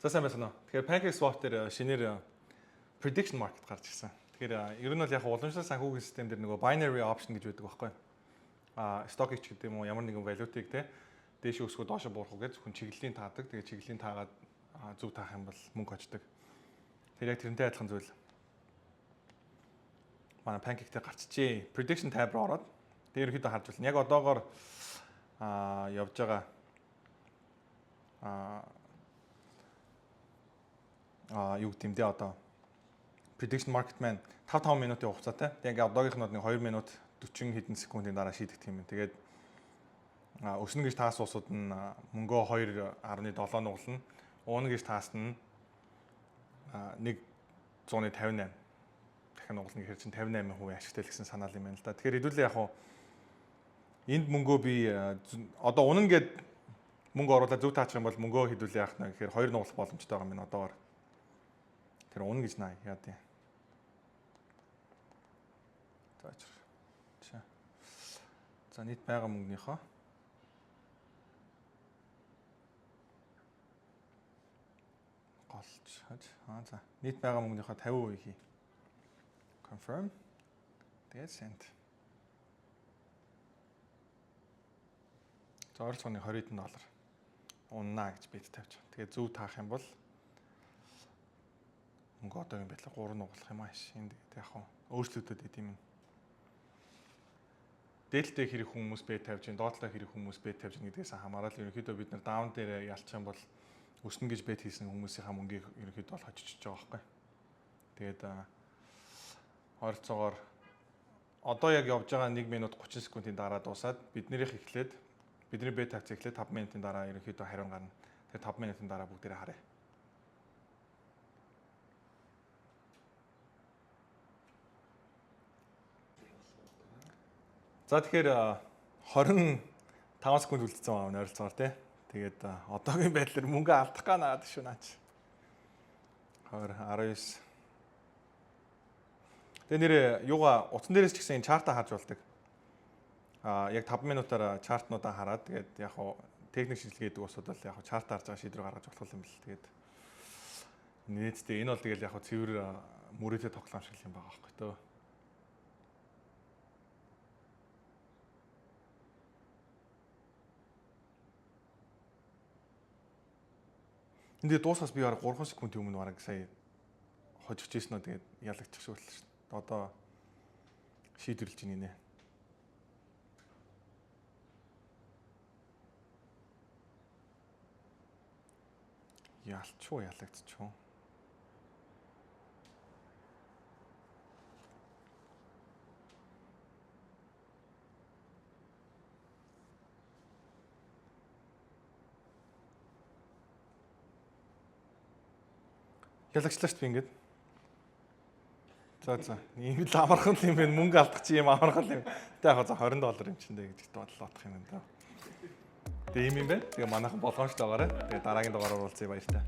За сайн байна уу. Тэгэхээр PancakeSwap дээр шинээр prediction market гарч ирсэн. Тэгэхээр ер нь бол яг уламжлал санхүүгийн систем дээр нөгөө binary option гэж байдаг байхгүй. Stock exchange гэдэг юм уу ямар нэгэн value-ыг те дээш өсгөө доошо буурах гэж зөвхөн чиглэлийн таадаг. Тэгээ чиглэлийн таагаад зөв таах юм бол мөнгө очдог. Тэр яг тэрнтэй адилхан зүйл. Манай Pancake дээр гарчжээ. Prediction tab руу ороод тэр ерөөхдөө харж байна. Яг одоогоор явж байгаа юу гэмдэ одоо prediction market man 5 минутын хугацаатай. Тэгээ ингээ одоогийнх нь 2 минут 40 хэдэн секундын дараа шийдэх юм. Тэгээд өснө гэж таас уусууд нь мөнгөө 2.7 нуглана. Уuna гэж таас нь 158 дахин нуглана гэхээр чинь 58% ашигтай л гэсэн санаал юм байна л да. Тэгэхээр хэдүүлээ яг энд мөнгөө би одоо унана гэд мөнгө оруулаад зөв таачих юм бол мөнгөө хэдүүлээ яах нь гэхээр 2 нуглах боломжтой байгаа юм одоогоор. Тэр унана гэж наа яа дээ. За нийт байгаа мөнгөнийхөө голч хаж за нийт байгаа мөнгөнийхөө 50% хий. Confirm. Тэгээд send. За ойролцоогны $20 уннаа гэж бид тавьж байгаа. Тэгээд зөв таах юм бол мөнгө одоогийн байдлаар 3 нуглах юм ааш. Энд яг өөрчлөлтүүд идэм юм. Дээлтэй хэрэг хүмүүс бет тавьж, доотлоо хэрэг хүмүүс бет тавьж гэдгээс хамаарал ерөнхийдөө бид нар даун дээр ялчих юм бол өснө гэж бет хийсэн хүмүүсийнхаа мөнгийг ерөнхийдөө бол хожиж байгаа байхгүй. Тэгээд ойролцоогоор одоо яг явж байгаа 1 минут 30 секундын дараа дуусаад бидний бет тавьц эхлээд 5 минутын дараа ерөнхийдөө харин гарна. Тэгээд 5 минутын дараа бүгдээрээ харъя. За тэгэхээр 25 секунд үлдсэн байгаа ойролцоогоор тий. Тэгээд одоогийн байдлаар мөнгө алдах ганаад шүү наач. 20 19. Тэгээ нэр юугаа утсан дээрээс ч гэсэн энэ чартаа харж болдог. Яг 5 минутаар чартнуудаа хараад тэгээд яг техник шинжилгээ гэдэг усуд бол яг чартаа харж байгаа шийдвэр гаргаж болох юм бэл. Тэгээд нээдтэй энэ бол тэгэл яг цэвэр мөрөөдөө тоглоом шиг юм байгаа байхгүй төө. Энд дуусахаас би бараг 3 секундын өмнө бараг сая хожигч ирсэн нь тэгээд ялагдчих шиг боллоо шүү дээ. Одоо шийдвэрлэж байна нэ. Ялчгүй ялагдчихв. Ялагчлаа шүү дээ ингээд. За ийм л амархан юм байна. Мөнгө алдах чи юм амархан юм. Тэ яг $20 юм чинь дээ гэж бодлоодох юм байна. Тэгээ ийм юм байна. Тэгээ манайхан болгоомжтой байгаарай. Тэгээ дараагийн дугаараар уулзъя баяр та.